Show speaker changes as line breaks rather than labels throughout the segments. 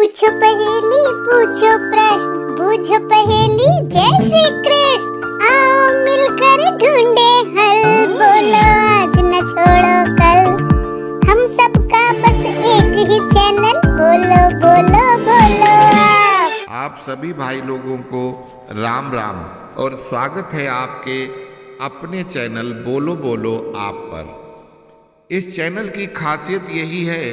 पूछो पहेली, पूछो प्रश्न, पूछो पहेली। जय श्री कृष्ण। आओ मिलकर ढूंढे हल, बोलो आज न छोड़ो कल। हम सबका बस एक ही चैनल, बोलो बोलो बोलो
आप सभी भाई लोगों को राम राम और स्वागत है आपके अपने चैनल बोलो बोलो आप पर। इस चैनल की खासियत यही है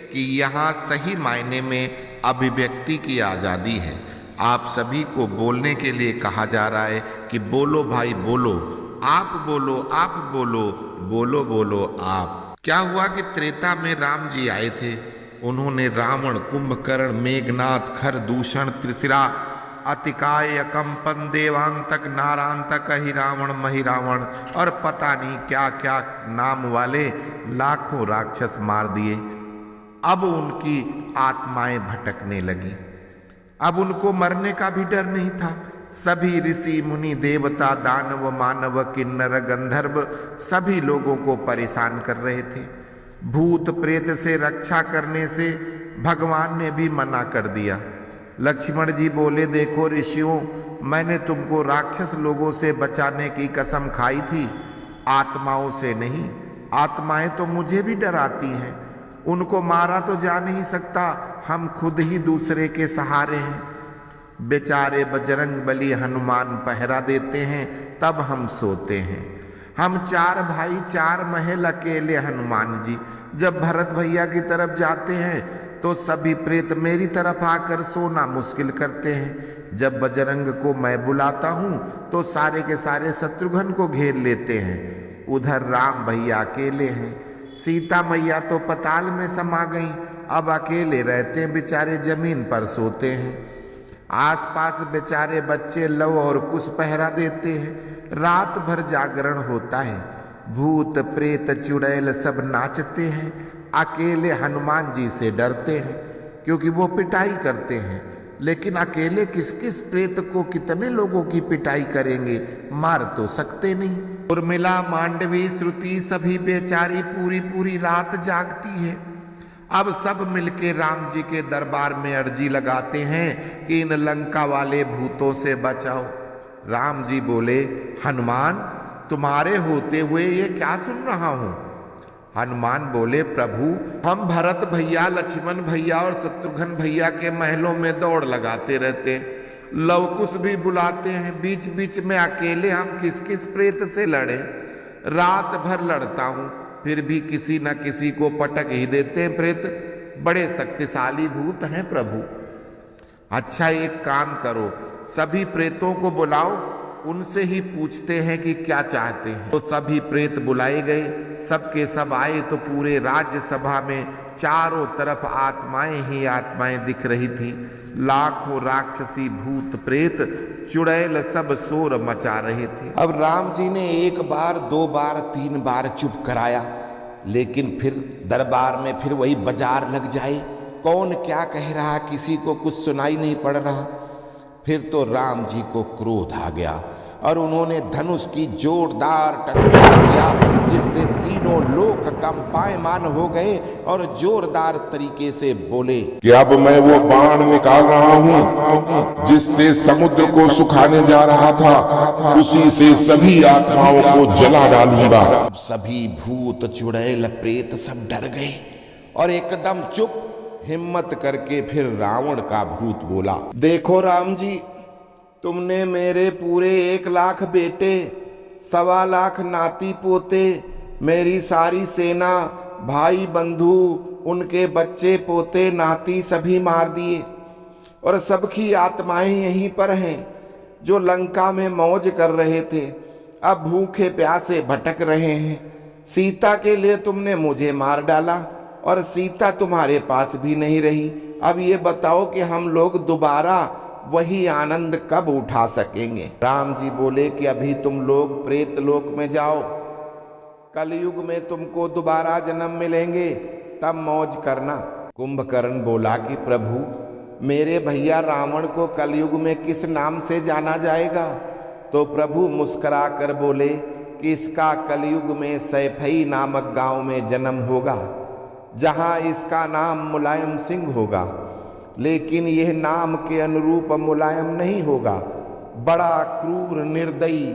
कि यहाँ सही मायने में अभिव्यक्ति की आज़ादी है। आप सभी को बोलने के लिए कहा जा रहा है कि बोलो भाई बोलो, आप बोलो आप बोलो, बोलो बोलो आप। क्या हुआ कि त्रेता में राम जी आए थे। उन्होंने रावण, कुंभकर्ण, मेघनाथ, खरदूषण, त्रिशिरा, अतिकाय, कंपन, देवांतक, नारांतक, हिरावण, महिरावण और पता नहीं क्या क्या नाम वाले लाखों राक्षस मार दिए। अब उनकी आत्माएं भटकने लगी। अब उनको मरने का भी डर नहीं था। सभी ऋषि मुनि, देवता, दानव, मानव, किन्नर, गंधर्व सभी लोगों को परेशान कर रहे थे। भूत प्रेत से रक्षा करने से भगवान ने भी मना कर दिया। लक्ष्मण जी बोले, देखो ऋषियों, मैंने तुमको राक्षस लोगों से बचाने की कसम खाई थी, आत्माओं से नहीं। आत्माएं तो मुझे भी डराती हैं, उनको मारा तो जा नहीं सकता, हम खुद ही दूसरे के सहारे हैं। बेचारे बजरंग बली हनुमान पहरा देते हैं, तब हम सोते हैं। हम चार भाई, चार महल अकेले हनुमान जी। जब भरत भैया की तरफ जाते हैं तो सभी प्रेत मेरी तरफ आकर सोना मुश्किल करते हैं। जब बजरंग को मैं बुलाता हूँ तो सारे के सारे शत्रुघ्न को घेर लेते हैं। उधर राम भैया अकेले हैं। सीता मैया तो पताल में समा गई, अब अकेले रहते हैं, बेचारे जमीन पर सोते हैं। आसपास बेचारे बच्चे लव और कुश पहरा देते हैं। रात भर जागरण होता है। भूत प्रेत चुड़ैल सब नाचते हैं। अकेले हनुमान जी से डरते हैं क्योंकि वो पिटाई करते हैं। लेकिन अकेले किस किस प्रेत को कितने लोगों की पिटाई करेंगे, मार तो सकते नहीं। उर्मिला, मांडवी, श्रुति सभी बेचारी पूरी पूरी रात जागती है। अब सब मिलके राम जी के दरबार में अर्जी लगाते हैं कि इन लंका वाले भूतों से बचाओ। राम जी बोले, हनुमान, तुम्हारे होते हुए ये क्या सुन रहा हूं? हनुमान बोले, प्रभु, हम भरत भैया, लक्ष्मण भैया और शत्रुघ्न भैया के महलों में दौड़ लगाते रहते हैं, लवकुश भी बुलाते हैं, बीच बीच में अकेले हम किस किस प्रेत से लड़े? रात भर लड़ता हूं, फिर भी किसी न किसी को पटक ही देते हैं प्रेत। बड़े शक्तिशाली भूत हैं प्रभु। अच्छा, एक काम करो, सभी प्रेतों को बुलाओ, उनसे ही पूछते हैं कि क्या चाहते हैं। तो सभी प्रेत बुलाए गए। सबके सब आए तो पूरे राज्यसभा में चारों तरफ आत्माएं ही आत्माएं दिख रही थी। लाखों राक्षसी, भूत प्रेत, चुड़ैल सब शोर मचा रहे थे। अब राम जी ने एक बार, दो बार, तीन बार चुप कराया, लेकिन फिर दरबार में फिर वही बाजार लग जाए। कौन क्या कह रहा, किसी को कुछ सुनाई नहीं पड़ रहा। फिर तो राम जी को क्रोध आ गया और उन्होंने धनुष की जोरदार टंकार किया, जिससे तीनों लोक कंपायमान हो गए और जोरदार तरीके से बोले
कि अब मैं वो बाण निकाल रहा हूँ जिससे समुद्र को सुखाने जा रहा था, उसी से सभी आत्माओं को जला डालूंगा।
अब सभी भूत, चुड़ैल, प्रेत सब डर गए और एकदम चुप। हिम्मत करके फिर रावण का भूत बोला, देखो राम जी, तुमने मेरे पूरे 1 लाख बेटे, 1.25 लाख नाती पोते, मेरी सारी सेना, भाई बंधु, उनके बच्चे पोते नाती सभी मार दिए और सबकी आत्माएं यहीं पर हैं जो लंका में मौज कर रहे थे। अब भूखे प्यासे भटक रहे हैं। सीता के लिए तुमने मुझे मार डाला और सीता तुम्हारे पास भी नहीं रही। अब ये बताओ कि हम लोग दोबारा वही आनंद कब उठा सकेंगे? राम जी बोले कि अभी तुम लोग प्रेत लोक में जाओ, कलयुग में तुमको दोबारा जन्म मिलेंगे, तब मौज करना। कुंभकर्ण बोला कि प्रभु, मेरे भैया रावण को कलयुग में किस नाम से जाना जाएगा? तो प्रभु मुस्कुरा कर बोले कि इसका कलयुग में सैफई नामक गांव में जन्म होगा, जहां इसका नाम मुलायम सिंह होगा। लेकिन यह नाम के अनुरूप मुलायम नहीं होगा, बड़ा क्रूर, निर्दयी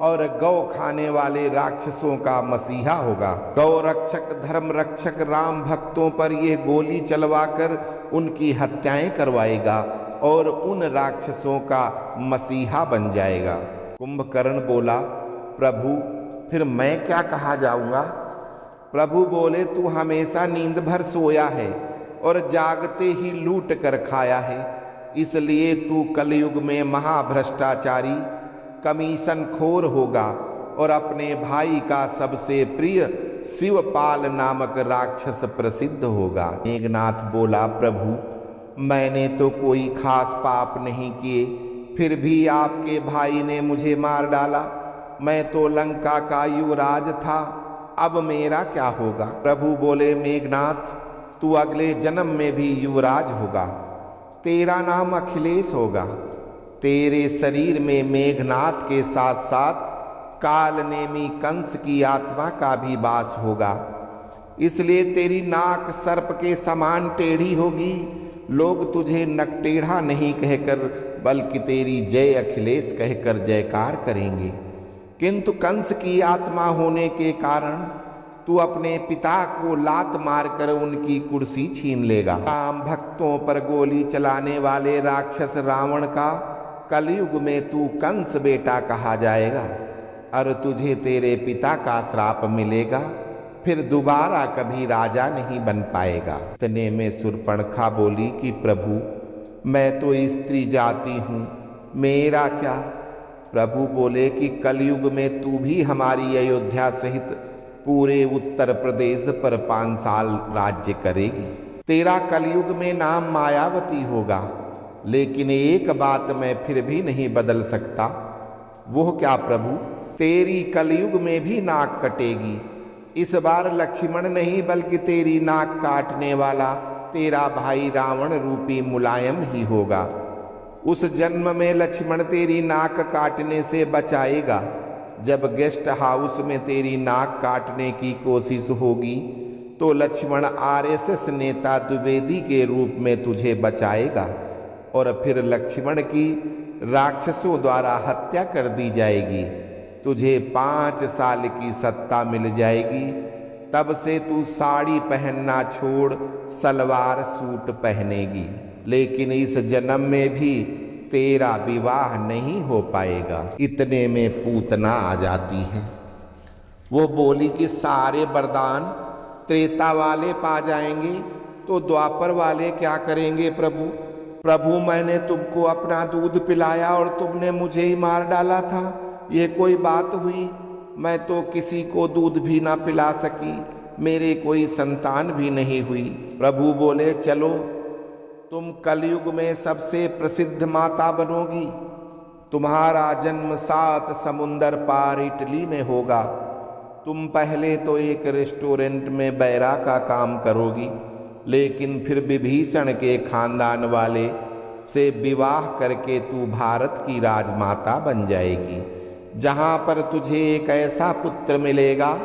और गौ खाने वाले राक्षसों का मसीहा होगा। गौ रक्षक, धर्म रक्षक राम भक्तों पर यह गोली चलवाकर उनकी हत्याएं करवाएगा और उन राक्षसों का मसीहा बन जाएगा। कुंभकर्ण बोला, प्रभु फिर मैं क्या कहा जाऊंगा? प्रभु बोले, तू हमेशा नींद भर सोया है और जागते ही लूट कर खाया है, इसलिए तू कलयुग में महाभ्रष्टाचारी, कमीशन खोर होगा और अपने भाई का सबसे प्रिय शिवपाल नामक राक्षस प्रसिद्ध होगा। मेघनाथ बोला, प्रभु मैंने तो कोई खास पाप नहीं किए, फिर भी आपके भाई ने मुझे मार डाला। मैं तो लंका का युवराज था, अब मेरा क्या होगा? प्रभु बोले, मेघनाथ तू अगले जन्म में भी युवराज होगा, तेरा नाम अखिलेश होगा। तेरे शरीर में मेघनाथ के साथ साथ कालनेमी कंस की आत्मा का भी वास होगा, इसलिए तेरी नाक सर्प के समान टेढ़ी होगी। लोग तुझे नकटेढ़ा नहीं कहकर बल्कि तेरी जय अखिलेश कहकर जयकार करेंगे, किंतु कंस की आत्मा होने के कारण तू अपने पिता को लात मारकर उनकी कुर्सी छीन लेगा। राम भक्तों पर गोली चलाने वाले राक्षस रावण का कलयुग में तू कंस बेटा कहा जाएगा और तुझे तेरे पिता का श्राप मिलेगा, फिर दोबारा कभी राजा नहीं बन पाएगा। इतने में शूर्पणखा बोली कि प्रभु मैं तो स्त्री जाति हूँ, मेरा क्या? प्रभु बोले कि कलयुग में तू भी हमारी अयोध्या सहित पूरे उत्तर प्रदेश पर 5 साल राज्य करेगी। तेरा कलयुग में नाम मायावती होगा, लेकिन एक बात मैं फिर भी नहीं बदल सकता। वो क्या प्रभु? तेरी कलयुग में भी नाक कटेगी। इस बार लक्ष्मण नहीं बल्कि तेरी नाक काटने वाला तेरा भाई रावण रूपी मुलायम ही होगा। उस जन्म में लक्ष्मण तेरी नाक काटने से बचाएगा। जब गेस्ट हाउस में तेरी नाक काटने की कोशिश होगी तो लक्ष्मण आरएसएस नेता द्विवेदी के रूप में तुझे बचाएगा और फिर लक्ष्मण की राक्षसों द्वारा हत्या कर दी जाएगी। तुझे 5 साल की सत्ता मिल जाएगी। तब से तू साड़ी पहनना छोड़ सलवार सूट पहनेगी, लेकिन इस जन्म में भी तेरा विवाह नहीं हो पाएगा। इतने में पूतना आ जाती है। वो बोली कि सारे वरदान त्रेता वाले पा जाएंगे तो द्वापर वाले क्या करेंगे? प्रभु मैंने तुमको अपना दूध पिलाया और तुमने मुझे ही मार डाला था, ये कोई बात हुई? मैं तो किसी को दूध भी ना पिला सकी, मेरे कोई संतान भी नहीं हुई। प्रभु बोले, चलो तुम कलयुग में सबसे प्रसिद्ध माता बनोगी। तुम्हारा जन्म 7 समुंदर पार इटली में होगा। तुम पहले तो एक रेस्टोरेंट में बैरा का काम करोगी, लेकिन फिर विभीषण के खानदान वाले से विवाह करके तू भारत की राजमाता बन जाएगी, जहाँ पर तुझे एक ऐसा पुत्र मिलेगा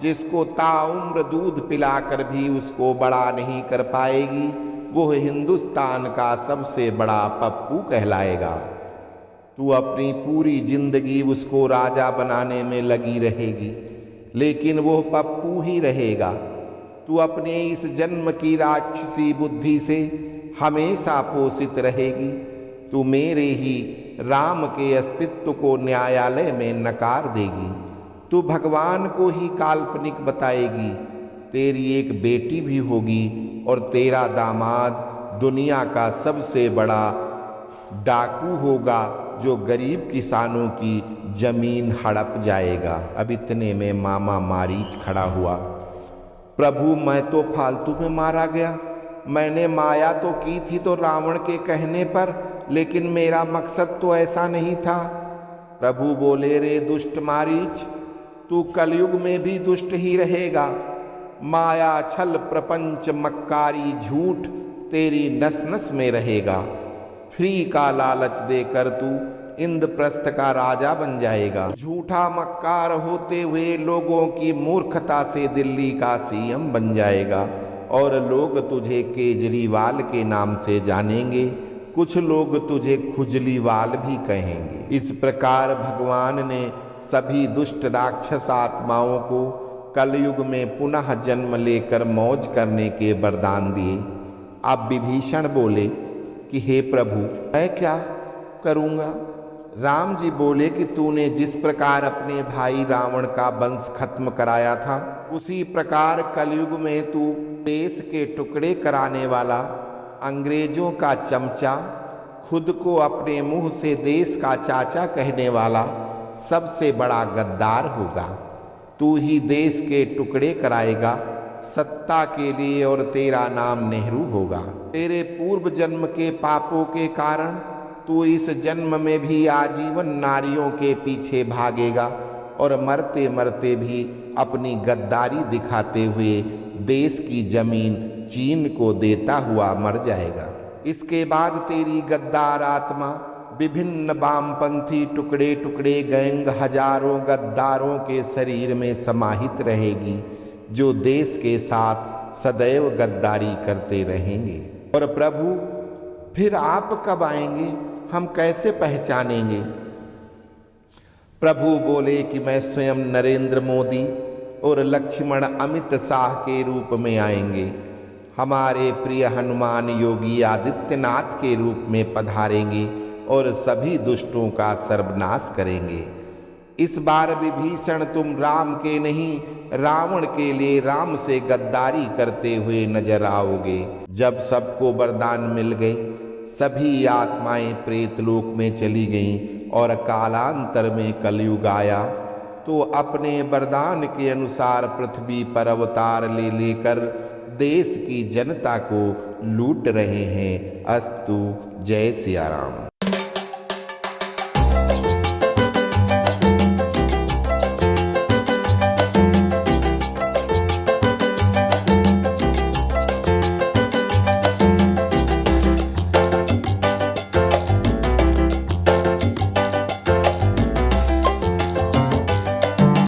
जिसको ताउम्र दूध पिलाकर भी उसको बड़ा नहीं कर पाएगी। वो हिंदुस्तान का सबसे बड़ा पप्पू कहलाएगा। तू अपनी पूरी जिंदगी उसको राजा बनाने में लगी रहेगी, लेकिन वो पप्पू ही रहेगा। तू अपने इस जन्म की राक्षसी बुद्धि से हमेशा पोषित रहेगी। तू मेरे ही राम के अस्तित्व को न्यायालय में नकार देगी। तू भगवान को ही काल्पनिक बताएगी। तेरी एक बेटी भी होगी और तेरा दामाद दुनिया का सबसे बड़ा डाकू होगा जो गरीब किसानों की जमीन हड़प जाएगा। अब इतने में मामा मारीच खड़ा हुआ। प्रभु मैं तो फालतू में मारा गया। मैंने माया तो की थी तो रावण के कहने पर, लेकिन मेरा मकसद तो ऐसा नहीं था। प्रभु बोले, रे दुष्ट मारीच, तू कलयुग में भी दुष्ट ही रहेगा। माया छल प्रपंच मक्कारी झूठ तेरी नस नस में रहेगा। फ्री का लालच देकर तू इंद्रप्रस्थ का राजा बन जाएगा। झूठा मक्कार होते हुए लोगों की मूर्खता से दिल्ली का सीएम बन जाएगा। और लोग तुझे केजरीवाल के नाम से जानेंगे, कुछ लोग तुझे खुजलीवाल भी कहेंगे। इस प्रकार भगवान ने सभी दुष्ट राक्षस आत्माओं को कलयुग में पुनः जन्म लेकर मौज करने के वरदान दिए। अब विभीषण बोले कि हे प्रभु, मैं क्या करूँगा? राम जी बोले कि तूने जिस प्रकार अपने भाई रावण का वंश खत्म कराया था, उसी प्रकार कलयुग में तू देश के टुकड़े कराने वाला, अंग्रेजों का चमचा, खुद को अपने मुंह से देश का चाचा कहने वाला सबसे बड़ा गद्दार होगा। तू ही देश के टुकड़े कराएगा सत्ता के लिए और तेरा नाम नेहरू होगा। तेरे पूर्व जन्म के पापों के कारण तू इस जन्म में भी आजीवन नारियों के पीछे भागेगा और मरते मरते भी अपनी गद्दारी दिखाते हुए देश की जमीन चीन को देता हुआ मर जाएगा। इसके बाद तेरी गद्दार आत्मा विभिन्न वामपंथी टुकड़े टुकड़े गैंग हजारों गद्दारों के शरीर में समाहित रहेगी, जो देश के साथ सदैव गद्दारी करते रहेंगे। और प्रभु, फिर आप कब आएंगे? हम कैसे पहचानेंगे? प्रभु बोले कि मैं स्वयं नरेंद्र मोदी और लक्ष्मण अमित शाह के रूप में आएंगे। हमारे प्रिय हनुमान योगी आदित्यनाथ के रूप में पधारेंगे और सभी दुष्टों का सर्वनाश करेंगे। इस बार विभीषण तुम राम के नहीं, रावण के लिए राम से गद्दारी करते हुए नजर आओगे। जब सबको वरदान मिल गए, सभी आत्माएं प्रेतलोक में चली गईं और कालांतर में कलयुग आया, तो अपने वरदान के अनुसार पृथ्वी पर अवतार ले लेकर देश की जनता को लूट रहे हैं। अस्तु। जय सिया राम।